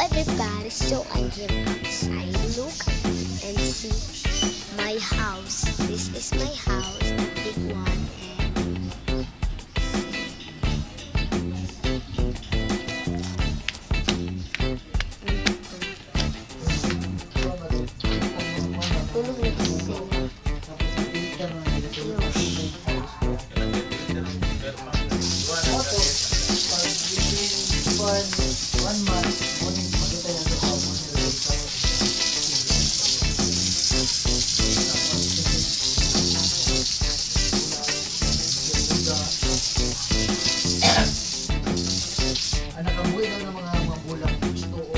everybody, so I came outside, look and see my house. This is my house, the big one. Tulog na gising. One month, makita niya sa ako. Anak ang buhay daw ng mga bulang gusto o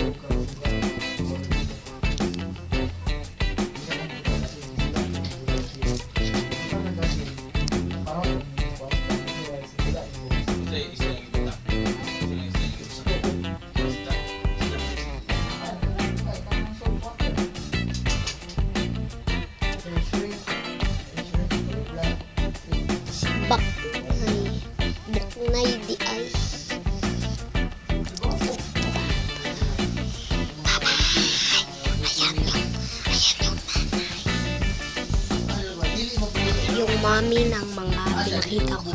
Baknay di ay. Yung mami ng mga pinakita ko.